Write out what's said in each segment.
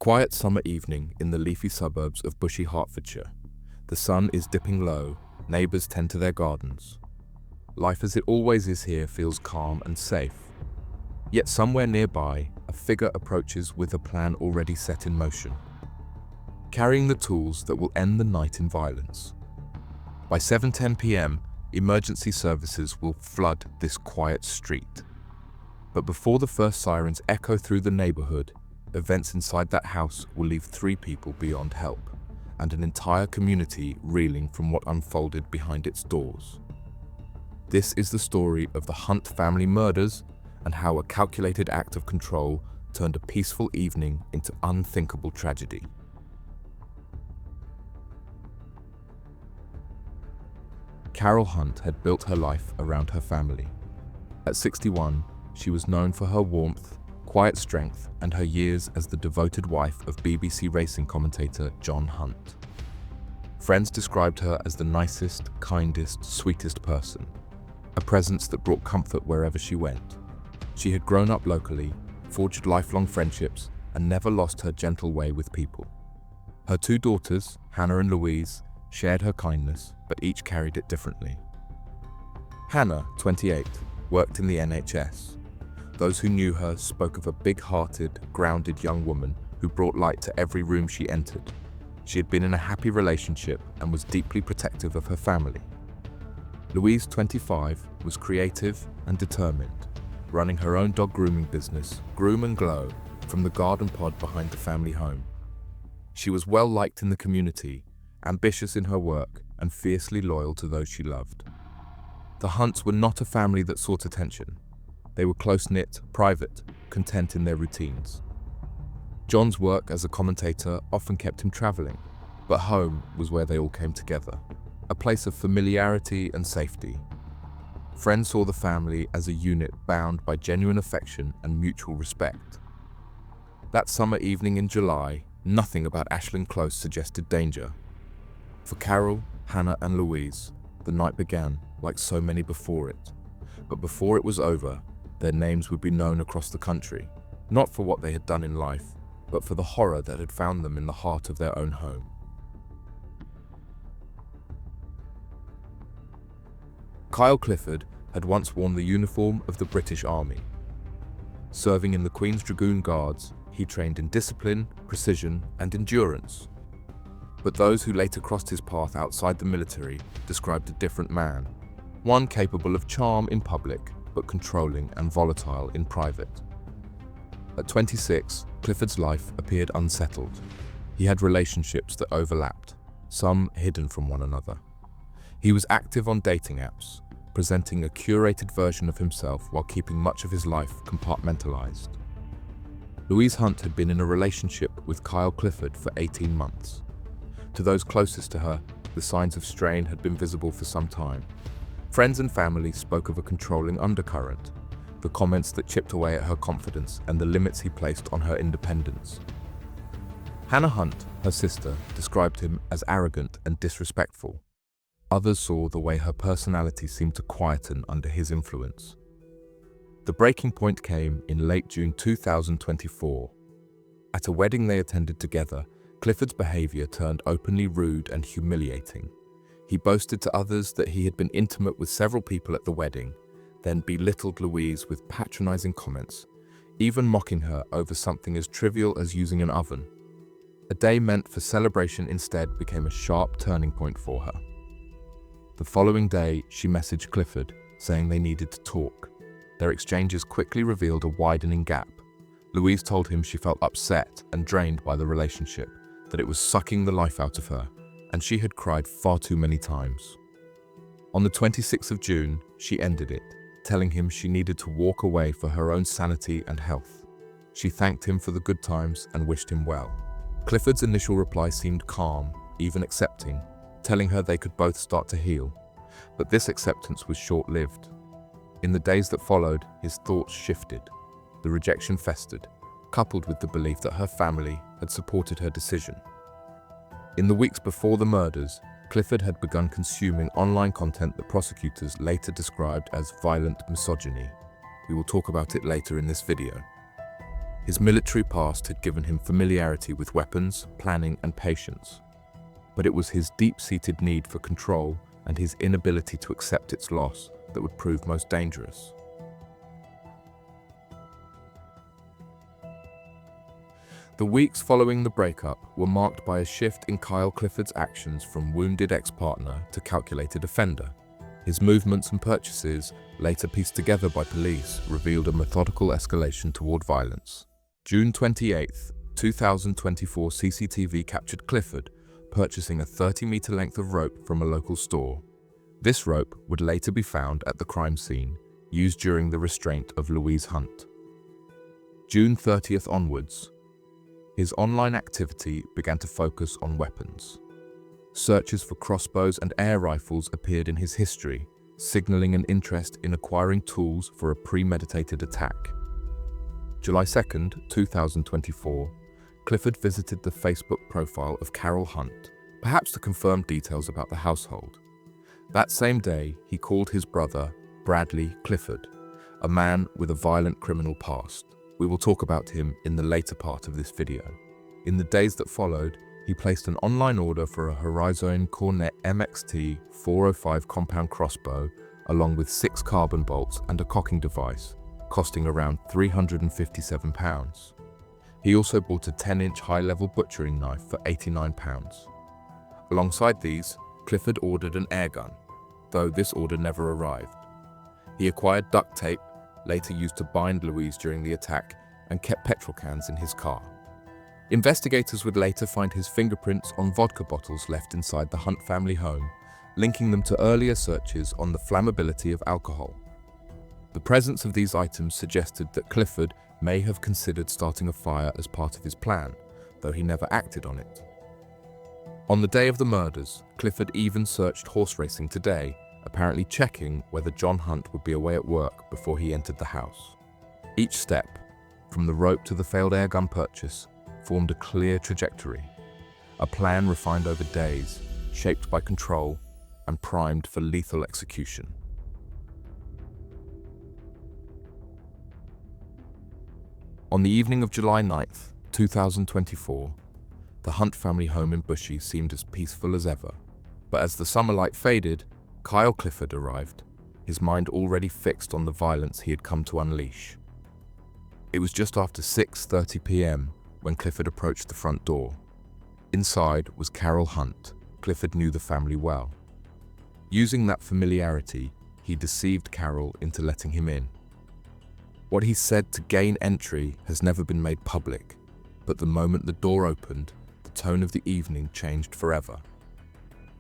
quiet summer evening in the leafy suburbs of Bushey, Hertfordshire. The sun is dipping low, neighbours tend to their gardens. Life as it always is here feels calm and safe. Yet somewhere nearby, a figure approaches with a plan already set in motion, carrying the tools that will end the night in violence. By 7:10 p.m, emergency services will flood this quiet street. But before the first sirens echo through the neighbourhood, events inside that house will leave 3 people beyond help, and an entire community reeling from what unfolded behind its doors. This is the story of the Hunt family murders and how a calculated act of control turned a peaceful evening into unthinkable tragedy. Carol Hunt had built her life around her family. At 61, she was known for her warmth, quiet strength, and her years as the devoted wife of BBC racing commentator John Hunt. Friends described her as the nicest, kindest, sweetest person, a presence that brought comfort wherever she went. She had grown up locally, forged lifelong friendships, and never lost her gentle way with people. Her 2 daughters, Hannah and Louise, shared her kindness, but each carried it differently. Hannah, 28, worked in the NHS. Those who knew her spoke of a big-hearted, grounded young woman who brought light to every room she entered. She had been in a happy relationship and was deeply protective of her family. Louise, 25, was creative and determined, running her own dog grooming business, Groom and Glow, from the garden pod behind the family home. She was well liked in the community, ambitious in her work, and fiercely loyal to those she loved. The Hunts were not a family that sought attention. They were close-knit, private, content in their routines. John's work as a commentator often kept him travelling, but home was where they all came together, a place of familiarity and safety. Friends saw the family as a unit bound by genuine affection and mutual respect. That summer evening in July, nothing about Ashland Close suggested danger. For Carol, Hannah and Louise, the night began like so many before it. But before it was over, their names would be known across the country, not for what they had done in life, but for the horror that had found them in the heart of their own home. Kyle Clifford had once worn the uniform of the British Army. Serving in the Queen's Dragoon Guards, he trained in discipline, precision, and endurance. But those who later crossed his path outside the military described a different man, one capable of charm in public, but controlling and volatile in private. At 26, Clifford's life appeared unsettled. He had relationships that overlapped, some hidden from one another. He was active on dating apps, presenting a curated version of himself while keeping much of his life compartmentalized. Louise Hunt had been in a relationship with Kyle Clifford for 18 months. To those closest to her, the signs of strain had been visible for some time. Friends and family spoke of a controlling undercurrent, the comments that chipped away at her confidence and the limits he placed on her independence. Hannah Hunt, her sister, described him as arrogant and disrespectful. Others saw the way her personality seemed to quieten under his influence. The breaking point came in late June 2024. At a wedding they attended together, Clifford's behavior turned openly rude and humiliating. He boasted to others that he had been intimate with several people at the wedding, then belittled Louise with patronizing comments, even mocking her over something as trivial as using an oven. A day meant for celebration instead became a sharp turning point for her. The following day, she messaged Clifford, saying they needed to talk. Their exchanges quickly revealed a widening gap. Louise told him she felt upset and drained by the relationship, that it was sucking the life out of her, and she had cried far too many times. On the 26th of June, she ended it, telling him she needed to walk away for her own sanity and health. She thanked him for the good times and wished him well. Clifford's initial reply seemed calm, even accepting, telling her they could both start to heal. But this acceptance was short-lived. In the days that followed, his thoughts shifted. The rejection festered, coupled with the belief that her family had supported her decision. In the weeks before the murders, Clifford had begun consuming online content that prosecutors later described as violent misogyny. We will talk about it later in this video. His military past had given him familiarity with weapons, planning, and patience. But it was his deep-seated need for control and his inability to accept its loss that would prove most dangerous. The weeks following the breakup were marked by a shift in Kyle Clifford's actions from wounded ex-partner to calculated offender. His movements and purchases, later pieced together by police, revealed a methodical escalation toward violence. June 28, 2024 CCTV captured Clifford purchasing a 30-meter length of rope from a local store. This rope would later be found at the crime scene, used during the restraint of Louise Hunt. June 30th onwards, his online activity began to focus on weapons. Searches for crossbows and air rifles appeared in his history, signaling an interest in acquiring tools for a premeditated attack. July 2nd, 2024, Clifford visited the Facebook profile of Carol Hunt, perhaps to confirm details about the household. That same day, he called his brother, Bradley Clifford, a man with a violent criminal past. We will talk about him in the later part of this video. In the days that followed, he placed an online order for a Horizon Cornet MXT 405 compound crossbow, along with 6 carbon bolts and a cocking device, costing around £357. He also bought a 10-inch high-level butchering knife for £89. Alongside these, Clifford ordered an airgun, though this order never arrived. He acquired duct tape, later used to bind Louise during the attack, and kept petrol cans in his car. Investigators would later find his fingerprints on vodka bottles left inside the Hunt family home, linking them to earlier searches on the flammability of alcohol. The presence of these items suggested that Clifford may have considered starting a fire as part of his plan, though he never acted on it. On the day of the murders, Clifford even searched Horse Racing Today, apparently checking whether John Hunt would be away at work before he entered the house. Each step, from the rope to the failed airgun purchase, formed a clear trajectory, a plan refined over days, shaped by control and primed for lethal execution. On the evening of July 9th, 2024, the Hunt family home in Bushey seemed as peaceful as ever. But as the summer light faded, Kyle Clifford arrived, his mind already fixed on the violence he had come to unleash. It was just after 6:30 p.m. when Clifford approached the front door. Inside was Carol Hunt. Clifford knew the family well. Using that familiarity, he deceived Carol into letting him in. What he said to gain entry has never been made public, but the moment the door opened, the tone of the evening changed forever.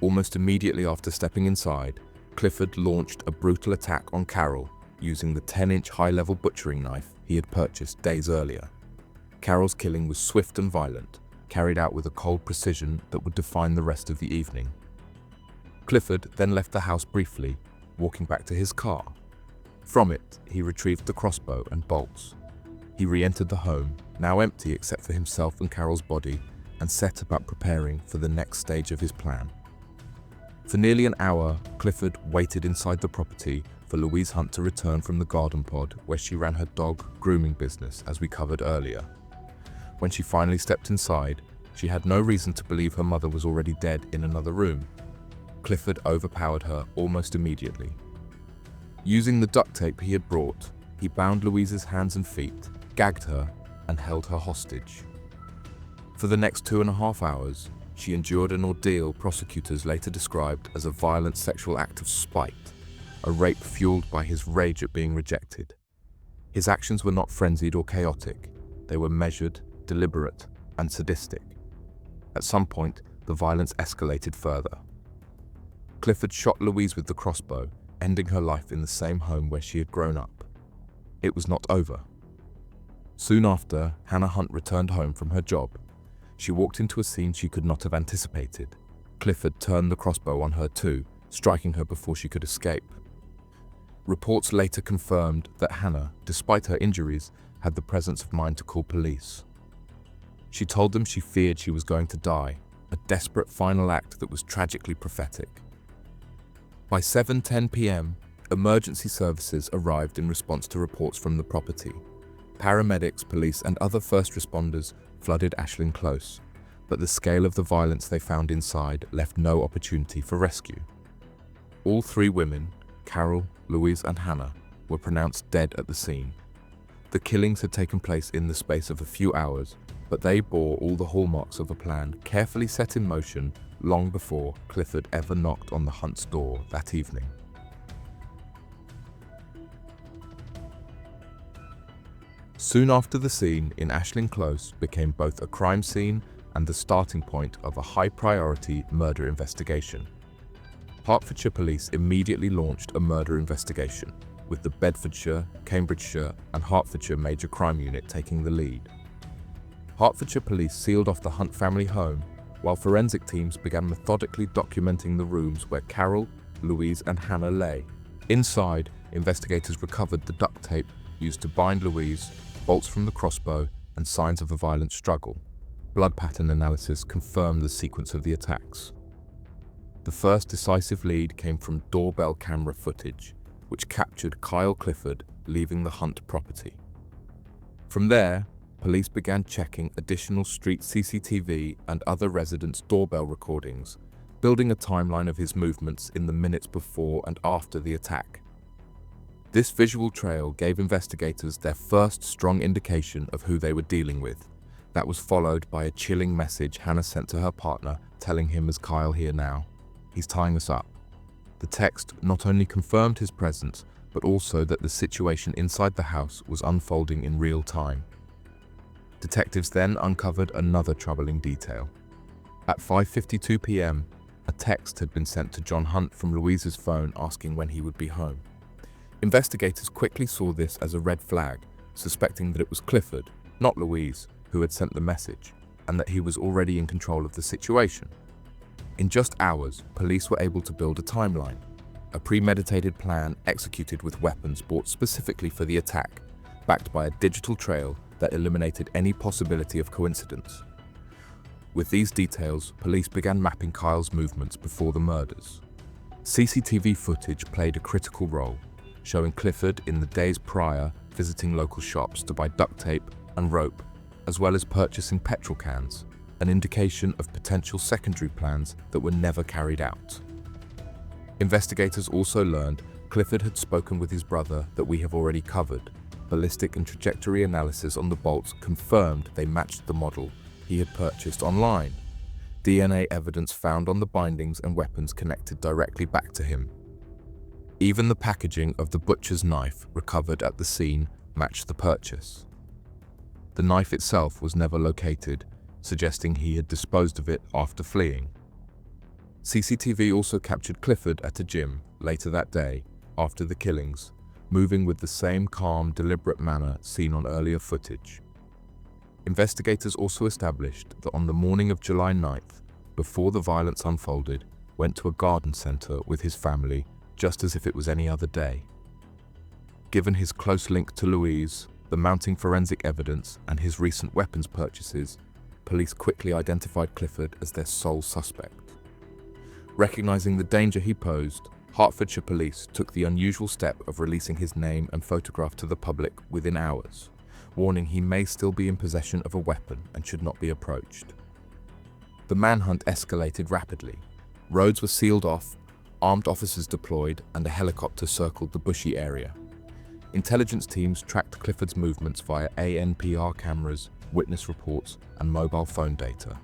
Almost immediately after stepping inside, Clifford launched a brutal attack on Carol using the 10-inch high-level butchering knife he had purchased days earlier. Carol's killing was swift and violent, carried out with a cold precision that would define the rest of the evening. Clifford then left the house briefly, walking back to his car. From it, he retrieved the crossbow and bolts. He re-entered the home, now empty except for himself and Carol's body, and set about preparing for the next stage of his plan. For nearly an hour, Clifford waited inside the property for Louise Hunt to return from the garden pod where she ran her dog grooming business, as we covered earlier. When she finally stepped inside, she had no reason to believe her mother was already dead in another room. Clifford overpowered her almost immediately. Using the duct tape he had brought, he bound Louise's hands and feet, gagged her, and held her hostage. For the next 2.5 hours, she endured an ordeal prosecutors later described as a violent sexual act of spite, a rape fueled by his rage at being rejected. His actions were not frenzied or chaotic. They were measured, deliberate, and sadistic. At some point, the violence escalated further. Clifford shot Louise with the crossbow, ending her life in the same home where she had grown up. It was not over. Soon after, Hannah Hunt returned home from her job. She walked into a scene she could not have anticipated. Clifford turned the crossbow on her too, striking her before she could escape. Reports later confirmed that Hannah, despite her injuries, had the presence of mind to call police. She told them she feared she was going to die, a desperate final act that was tragically prophetic. By 7:10 p.m., emergency services arrived in response to reports from the property. Paramedics, police, and other first responders flooded Ashling Close, but the scale of the violence they found inside left no opportunity for rescue. All three women, Carol, Louise, and Hannah, were pronounced dead at the scene. The killings had taken place in the space of a few hours, but they bore all the hallmarks of a plan carefully set in motion long before Clifford ever knocked on the Hunt's door that evening. Soon after, the scene in Ashling Close became both a crime scene and the starting point of a high-priority murder investigation. Hertfordshire police immediately launched a murder investigation, with the Bedfordshire, Cambridgeshire, and Hertfordshire Major Crime Unit taking the lead. Hertfordshire police sealed off the Hunt family home, while forensic teams began methodically documenting the rooms where Carol, Louise, and Hannah lay. Inside, investigators recovered the duct tape used to bind Louise, bolts from the crossbow, and signs of a violent struggle. Blood pattern analysis confirmed the sequence of the attacks. The first decisive lead came from doorbell camera footage, which captured Kyle Clifford leaving the Hunt property. From there, police began checking additional street CCTV and other residents' doorbell recordings, building a timeline of his movements in the minutes before and after the attack. This visual trail gave investigators their first strong indication of who they were dealing with. That was followed by a chilling message Hannah sent to her partner, telling him, "Is Kyle here now? He's tying us up." The text not only confirmed his presence, but also that the situation inside the house was unfolding in real time. Detectives then uncovered another troubling detail. At 5:52 p.m., a text had been sent to John Hunt from Louise's phone asking when he would be home. Investigators quickly saw this as a red flag, suspecting that it was Clifford, not Louise, who had sent the message, and that he was already in control of the situation. In just hours, police were able to build a timeline, a premeditated plan executed with weapons bought specifically for the attack, backed by a digital trail that eliminated any possibility of coincidence. With these details, police began mapping Kyle's movements before the murders. CCTV footage played a critical role, showing Clifford in the days prior visiting local shops to buy duct tape and rope, as well as purchasing petrol cans, an indication of potential secondary plans that were never carried out. Investigators also learned Clifford had spoken with his brother that we have already covered. Ballistic and trajectory analysis on the bolts confirmed they matched the model he had purchased online. DNA evidence found on the bindings and weapons connected directly back to him. Even the packaging of the butcher's knife recovered at the scene matched the purchase. The knife itself was never located, suggesting he had disposed of it after fleeing. CCTV also captured Clifford at a gym later that day, after the killings, moving with the same calm, deliberate manner seen on earlier footage. Investigators also established that on the morning of July 9th, before the violence unfolded, went to a garden center with his family just as if it was any other day. Given his close link to Louise, the mounting forensic evidence, and his recent weapons purchases, police quickly identified Clifford as their sole suspect. Recognizing the danger he posed, Hertfordshire police took the unusual step of releasing his name and photograph to the public within hours, warning he may still be in possession of a weapon and should not be approached. The manhunt escalated rapidly. Roads were sealed off, armed officers deployed, and a helicopter circled the Bushey area. Intelligence teams tracked Clifford's movements via ANPR cameras, witness reports, and mobile phone data.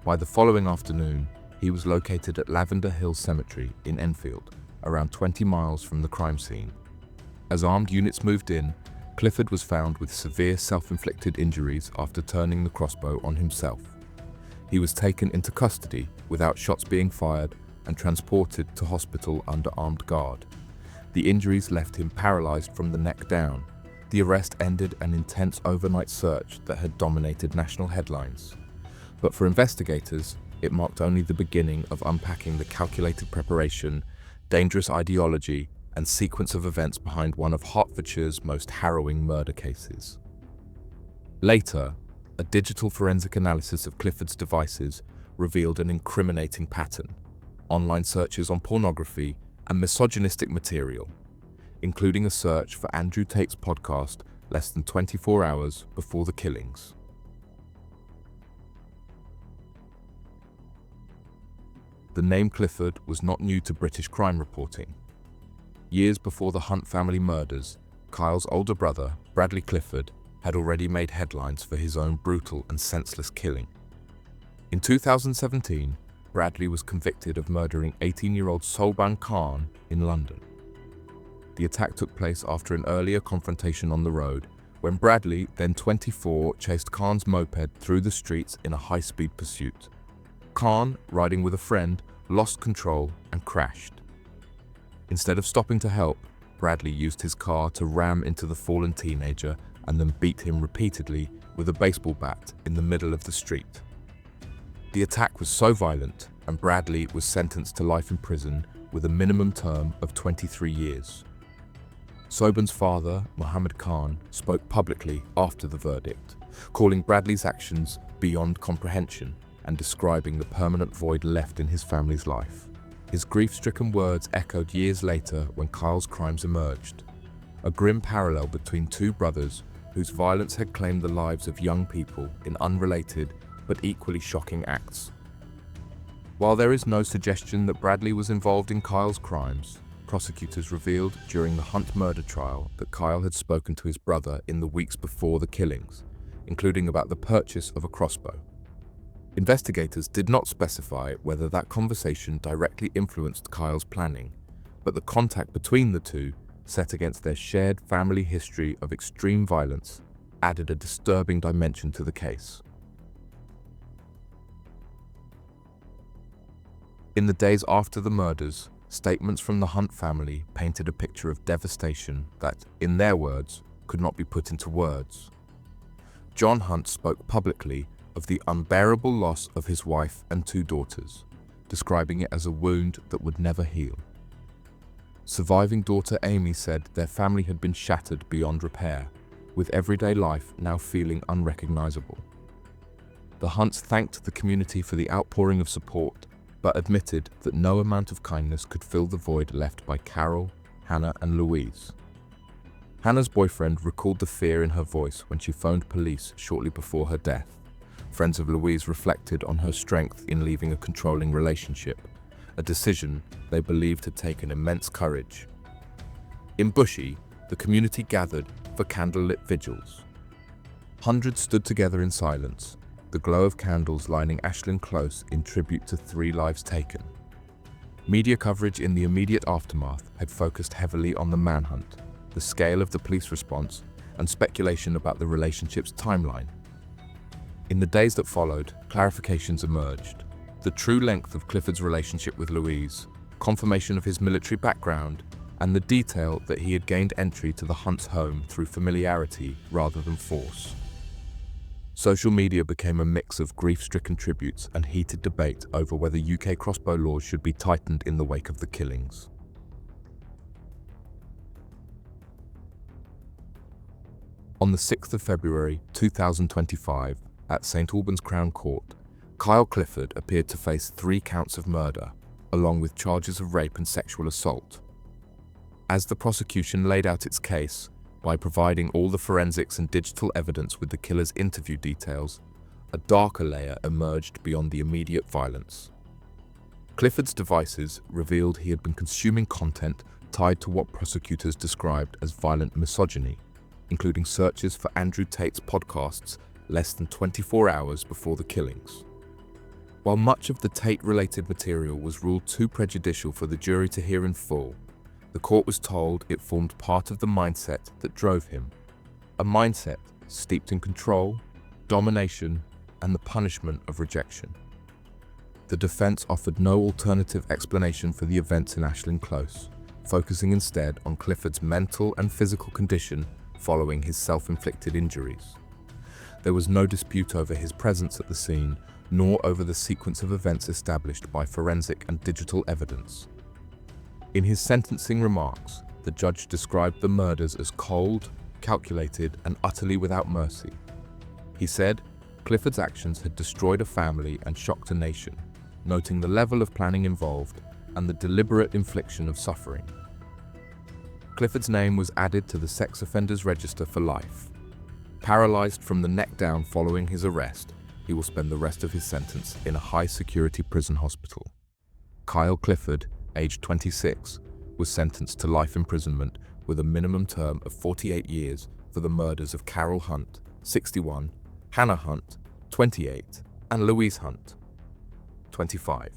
By the following afternoon, he was located at Lavender Hill Cemetery in Enfield, around 20 miles from the crime scene. As armed units moved in, Clifford was found with severe self-inflicted injuries after turning the crossbow on himself. He was taken into custody without shots being fired and transported to hospital under armed guard. The injuries left him paralyzed from the neck down. The arrest ended an intense overnight search that had dominated national headlines. But for investigators, it marked only the beginning of unpacking the calculated preparation, dangerous ideology, and sequence of events behind one of Hertfordshire's most harrowing murder cases. Later, a digital forensic analysis of Clifford's devices revealed an incriminating pattern: online searches on pornography and misogynistic material, including a search for Andrew Tate's podcast less than 24 hours before the killings. The name Clifford was not new to British crime reporting. Years before the Hunt family murders, Kyle's older brother, Bradley Clifford, had already made headlines for his own brutal and senseless killing. In 2017, Bradley was convicted of murdering 18-year-old Soban Khan in London. The attack took place after an earlier confrontation on the road, when Bradley, then 24, chased Khan's moped through the streets in a high-speed pursuit. Khan, riding with a friend, lost control and crashed. Instead of stopping to help, Bradley used his car to ram into the fallen teenager and then beat him repeatedly with a baseball bat in the middle of the street. The attack was so violent, and Bradley was sentenced to life in prison with a minimum term of 23 years. Soban's father, Mohammed Khan, spoke publicly after the verdict, calling Bradley's actions beyond comprehension and describing the permanent void left in his family's life. His grief-stricken words echoed years later when Kyle's crimes emerged, a grim parallel between two brothers whose violence had claimed the lives of young people in unrelated but equally shocking acts. While there is no suggestion that Bradley was involved in Kyle's crimes, prosecutors revealed during the Hunt murder trial that Kyle had spoken to his brother in the weeks before the killings, including about the purchase of a crossbow. Investigators did not specify whether that conversation directly influenced Kyle's planning, but the contact between the two, set against their shared family history of extreme violence, added a disturbing dimension to the case. In the days after the murders, statements from the Hunt family painted a picture of devastation that, in their words, could not be put into words. John Hunt spoke publicly of the unbearable loss of his wife and two daughters, describing it as a wound that would never heal. Surviving daughter Amy said their family had been shattered beyond repair, with everyday life now feeling unrecognizable. The Hunts thanked the community for the outpouring of support, but admitted that no amount of kindness could fill the void left by Carol, Hannah, and Louise. Hannah's boyfriend recalled the fear in her voice when she phoned police shortly before her death. Friends of Louise reflected on her strength in leaving a controlling relationship, a decision they believed had taken immense courage. In Bushey, the community gathered for candlelit vigils. Hundreds stood together in silence, the glow of candles lining Ashland Close in tribute to 3 lives taken. Media coverage in the immediate aftermath had focused heavily on the manhunt, the scale of the police response, and speculation about the relationship's timeline. In the days that followed, clarifications emerged. The true length of Clifford's relationship with Louise, confirmation of his military background, and the detail that he had gained entry to the Hunt's home through familiarity rather than force. Social media became a mix of grief-stricken tributes and heated debate over whether UK crossbow laws should be tightened in the wake of the killings. On the 6th of February 2025, at St Albans Crown Court, Kyle Clifford appeared to face 3 counts of murder, along with charges of rape and sexual assault. As the prosecution laid out its case, by providing all the forensics and digital evidence with the killer's interview details, a darker layer emerged beyond the immediate violence. Clifford's devices revealed he had been consuming content tied to what prosecutors described as violent misogyny, including searches for Andrew Tate's podcasts less than 24 hours before the killings. While much of the Tate-related material was ruled too prejudicial for the jury to hear in full, the court was told it formed part of the mindset that drove him, a mindset steeped in control, domination, and the punishment of rejection. The defense offered no alternative explanation for the events in Ashland Close, focusing instead on Clifford's mental and physical condition following his self-inflicted injuries. There was no dispute over his presence at the scene, nor over the sequence of events established by forensic and digital evidence. In his sentencing remarks, the judge described the murders as cold, calculated, and utterly without mercy. He said Clifford's actions had destroyed a family and shocked a nation, noting the level of planning involved and the deliberate infliction of suffering. Clifford's name was added to the sex offenders register for life. Paralyzed from the neck down following his arrest, he will spend the rest of his sentence in a high-security prison hospital. Kyle Clifford, aged 26, was sentenced to life imprisonment with a minimum term of 48 years for the murders of Carol Hunt, 61, Hannah Hunt, 28, and Louise Hunt, 25.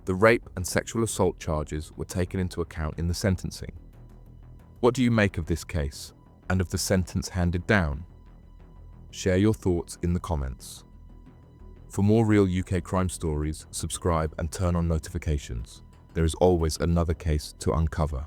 The rape and sexual assault charges were taken into account in the sentencing. What do you make of this case and of the sentence handed down? Share your thoughts in the comments. For more real UK crime stories, subscribe and turn on notifications. There is always another case to uncover.